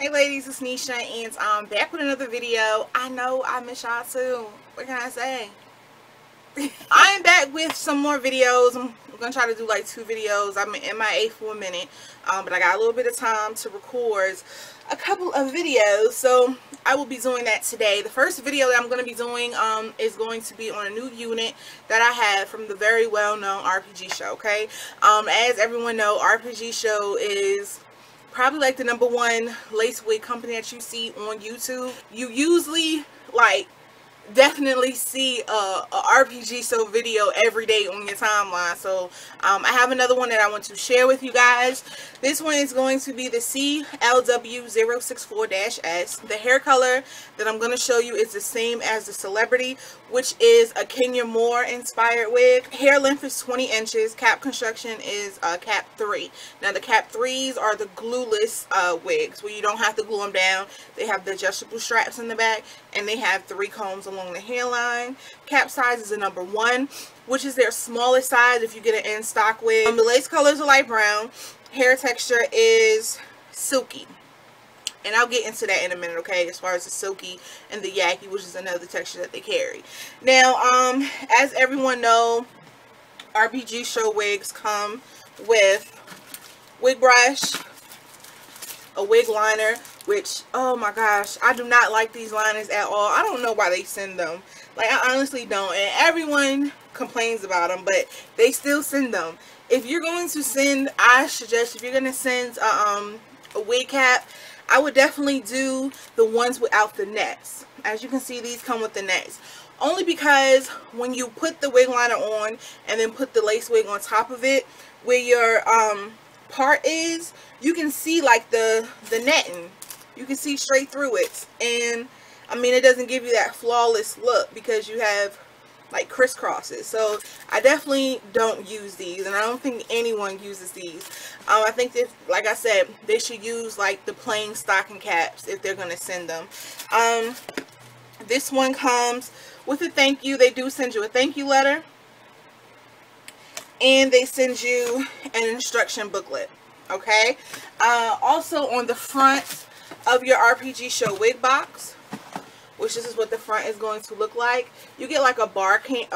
Hey ladies, it's Nisha and I'm back with another video. I know I miss y'all too. What can I say? I am back with some more videos. I'm gonna try to do like 2 videos. I'm in MIA for a minute, but I got a little bit of time to record a couple of videos, so I will be doing that today. The first video that I'm going to be doing is going to be on a new unit that I have from the very well-known RPG Show. Okay, as everyone know, RPG Show is probably like the #1 lace wig company that you see on YouTube. You usually definitely see a RPG Show video every day on your timeline. So I have another one that I want to share with you guys. This one is going to be the CLW064-S. The hair color that I'm going to show you is the same as the Celebrity, which is a Kenya Moore inspired wig. Hair length is 20 inches. Cap construction is cap 3. Now the cap 3s are the glueless wigs, where you don't have to glue them down. They have the adjustable straps in the back, and they have 3 combs along the hairline. Cap size is a #1, which is their smallest size if you get an in-stock wig. The lace color is a light brown. Hair texture is silky, and I'll get into that in a minute, okay, as far as the silky and the yaki, which is another texture that they carry. Now as everyone know, RPG Show wigs come with wig brush, a wig liner, which, oh my gosh, I do not like these liners at all. I don't know why they send them. Like, I honestly don't. And everyone complains about them, but they still send them. If you're going to send, I suggest, if you're going to send a wig cap, I would definitely do the ones without the nets. As you can see, these come with the nets. Only because when you put the wig liner on and then put the lace wig on top of it, where your part is, you can see like the netting. You can see straight through it, and I mean, it doesn't give you that flawless look because you have like crisscrosses. So I definitely don't use these, and I don't think anyone uses these. I think that, like I said, they should use like the plain stocking caps if they're going to send them. This one comes with a thank you. They do send you a thank you letter, and they send you an instruction booklet. Okay, also on the front of your RPG Show wig box, which this is what the front is going to look like, you get like a barcode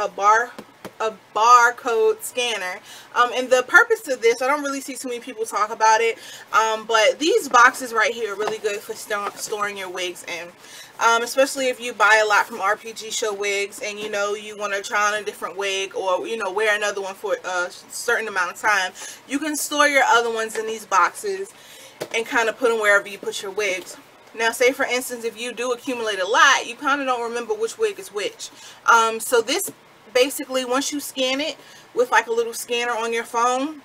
scanner. And the purpose of this, I don't really see too many people talk about it, but these boxes right here are really good for storing your wigs in. Especially if you buy a lot from RPG Show wigs and you know you want to try on a different wig, or you know, wear another one for a certain amount of time. You can store your other ones in these boxes and kind of put them wherever you put your wigs. Now, say for instance, if you do accumulate a lot, you kind of don't remember which wig is which. So this basically, once you scan it with like a little scanner on your phone,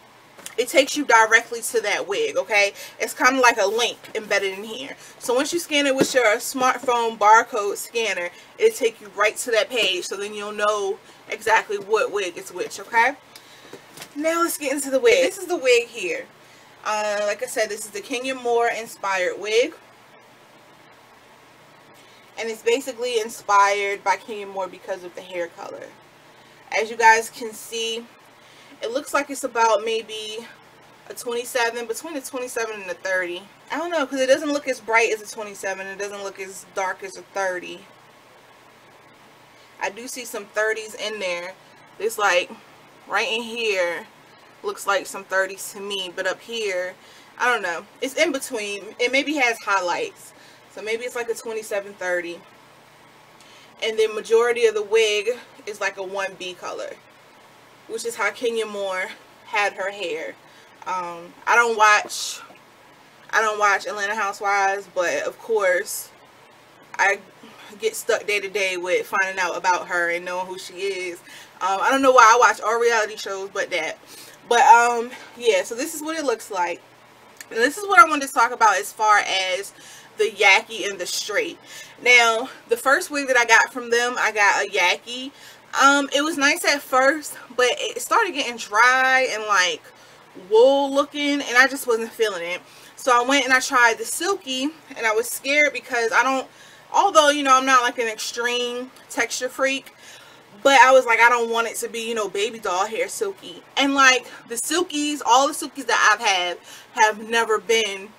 it takes you directly to that wig. Okay, it's kind of like a link embedded in here. So once you scan it with your smartphone barcode scanner, it'll take you right to that page, so then you'll know exactly what wig is which. Okay, now let's get into the wig. This is the wig here. Like I said, this is the Kenya Moore inspired wig, and it's basically inspired by Kenya Moore because of the hair color. As you guys can see, it looks like it's about maybe a 27, between a 27 and a 30. I don't know, because it doesn't look as bright as a 27. It doesn't look as dark as a 30. I do see some 30s in there. It's like right in here looks like some 30s to me, but up here, I don't know. It's in between. It maybe has highlights. So maybe it's like a 27-30. And the majority of the wig is like a 1B color, which is how Kenya Moore had her hair. I don't watch Atlanta Housewives, but of course I get stuck day to day with finding out about her and knowing who she is. I don't know why I watch all reality shows but that. But yeah, so this is what it looks like. And this is what I wanted to talk about as far as the yaki and the straight. Now, the first wig that I got from them, I got a yaki. It was nice at first, but it started getting dry and like wool looking, and I just wasn't feeling it. So I went and I tried the Silky, and I was scared because although, you know, I'm not like an extreme texture freak, but I was like, I don't want it to be, you know, baby doll hair silky. And like the silkies, all the silkies that I've had have never been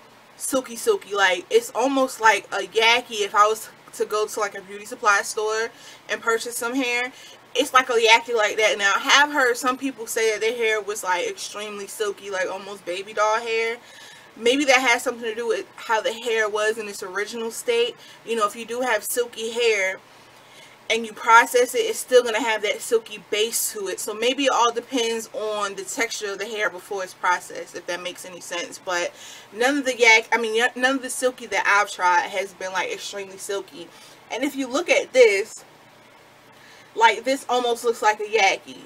silky silky. Like, it's almost like a yaki. If I was to go to like a beauty supply store and purchase some hair, it's like a yaki like that. Now, I have heard some people say that their hair was like extremely silky, like almost baby doll hair. Maybe that has something to do with how the hair was in its original state. You know, if you do have silky hair and you process it, it's still going to have that silky base to it. So maybe it all depends on the texture of the hair before it's processed, if that makes any sense. But none of the none of the silky that I've tried has been like extremely silky. And if you look at this, like, this almost looks like a yaki.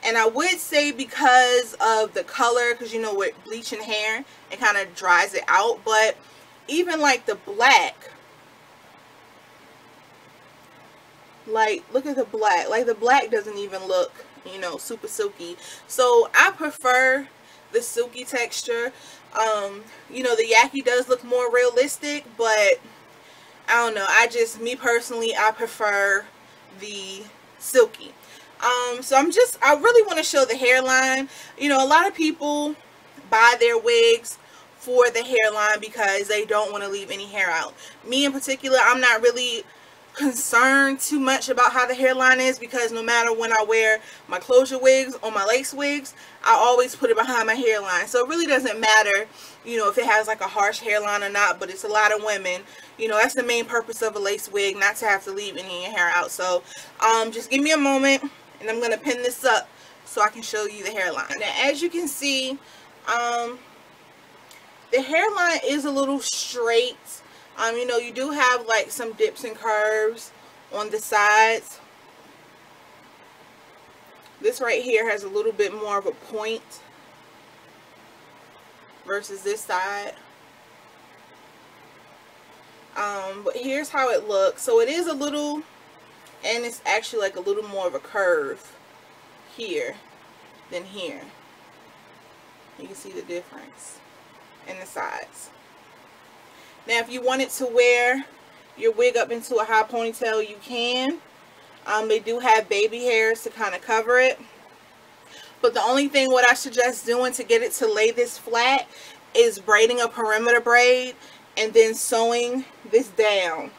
And I would say because of the color, because you know with bleaching hair, it kind of dries it out. But even like the black, like, look at the black. Like, the black doesn't even look, you know, super silky. So I prefer the silky texture. You know, the yaki does look more realistic, but I don't know. Me personally, I prefer the silky. So I really want to show the hairline. You know, a lot of people buy their wigs for the hairline because they don't want to leave any hair out. Me in particular, I'm not really concerned too much about how the hairline is, because no matter when I wear my closure wigs or my lace wigs, I always put it behind my hairline. So it really doesn't matter, you know, if it has like a harsh hairline or not. But it's a lot of women, you know, that's the main purpose of a lace wig, not to have to leave any of your hair out. So just give me a moment and I'm going to pin this up so I can show you the hairline. Now, as you can see, the hairline is a little straight. You know, you do have like some dips and curves on the sides. This right here has a little bit more of a point versus this side. But here's how it looks. So it is a little, and it's actually like a little more of a curve here than here. You can see the difference in the sides. Now, if you wanted to wear your wig up into a high ponytail, you can. They do have baby hairs to kind of cover it. But the only thing what I suggest doing to get it to lay this flat is braiding a perimeter braid and then sewing this down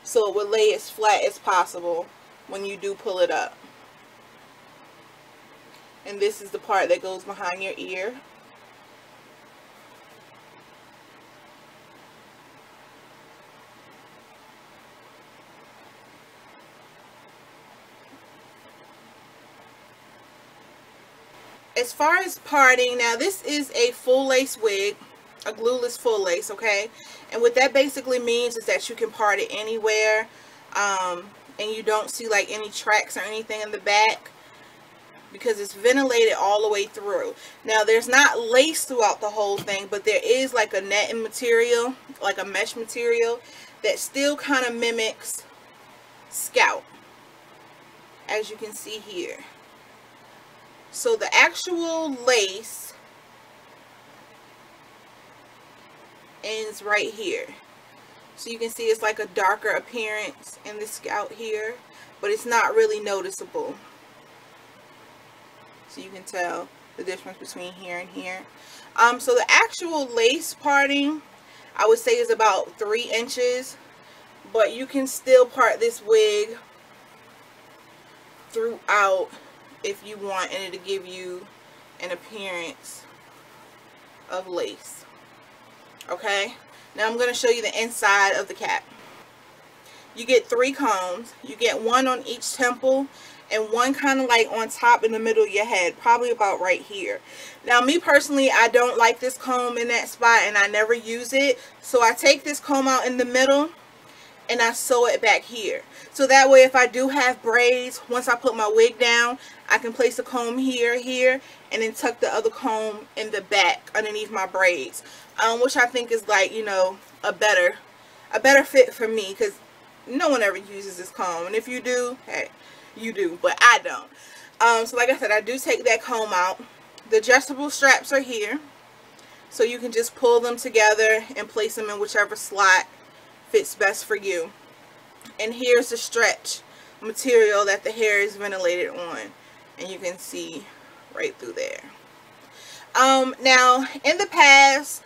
so it will lay as flat as possible when you do pull it up. And this is the part that goes behind your ear. As far as parting, now this is a full lace wig, a glueless full lace, okay? And what that basically means is that you can part it anywhere, and you don't see like any tracks or anything in the back because it's ventilated all the way through. Now, there's not lace throughout the whole thing, but there is like a netting material, like a mesh material that still kind of mimics scalp, as you can see here. So the actual lace ends right here. So you can see it's like a darker appearance in the scalp here, but it's not really noticeable. So you can tell the difference between here and here. So the actual lace parting, I would say, is about 3 inches, but you can still part this wig throughout if you want, and it'll give you an appearance of lace. Okay, now I'm going to show you the inside of the cap. You get 3 combs. You get 1 on each temple and 1 kind of like on top in the middle of your head, probably about right here. Now, me personally, I don't like this comb in that spot and I never use it, so I take this comb out in the middle and I sew it back here. So that way, if I do have braids, once I put my wig down, I can place a comb here, and then tuck the other comb in the back underneath my braids. Which I think is like, you know, a better fit for me, because no one ever uses this comb. And if you do, hey, you do, but I don't. So like I said, I do take that comb out. The adjustable straps are here, so you can just pull them together and place them in whichever slot fits best for you. And here's the stretch material that the hair is ventilated on, and you can see right through there. Now in the past,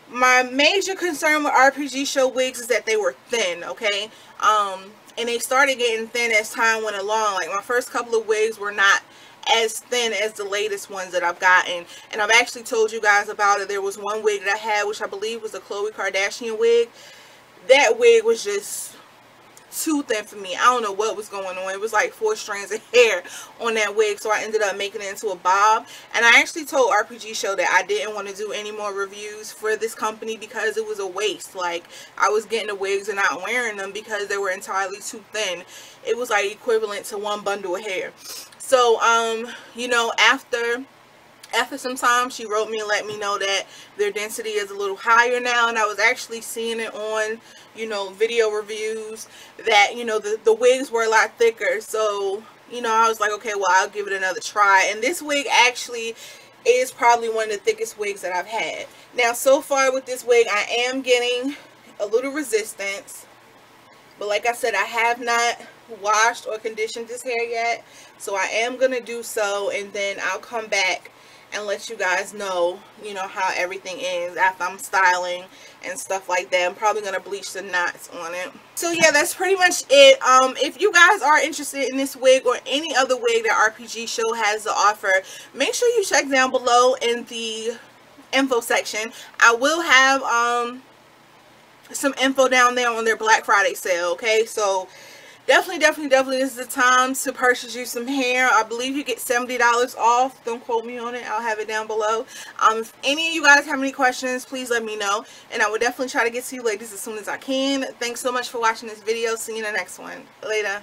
my major concern with RPGShow wigs is that they were thin, okay? And they started getting thin as time went along. Like, my first couple of wigs were not as thin as the latest ones that I've gotten. And I've actually told you guys about it. There was one wig that I had, which I believe was a Khloe Kardashian wig. That wig was just too thin for me. I don't know what was going on. It was like 4 strands of hair on that wig, so I ended up making it into a bob. And I actually told RPGShow that I didn't want to do any more reviews for this company because it was a waste. Like, I was getting the wigs and not wearing them because they were entirely too thin. It was like equivalent to one bundle of hair. So you know, after some time, she wrote me and let me know that their density is a little higher now, and I was actually seeing it on, you know, video reviews that, you know, the wigs were a lot thicker. So, you know, I was like, okay, well, I'll give it another try. And this wig actually is probably one of the thickest wigs that I've had. Now, so far with this wig, I am getting a little resistance, but like I said, I have not washed or conditioned this hair yet, so I am gonna do so, and then I'll come back and let you guys know, you know, how everything is after I'm styling and stuff like that. I'm probably going to bleach the knots on it. So yeah, that's pretty much it. If you guys are interested in this wig or any other wig that RPGShow has to offer, make sure you check down below in the info section. I will have some info down there on their Black Friday sale, okay? So definitely this is the time to purchase you some hair. I believe you get $70 off. Don't quote me on it. I'll have it down below. If any of you guys have any questions, please let me know, and I will definitely try to get to you ladies as soon as I can. Thanks so much for watching this video. See you in the next one. Later.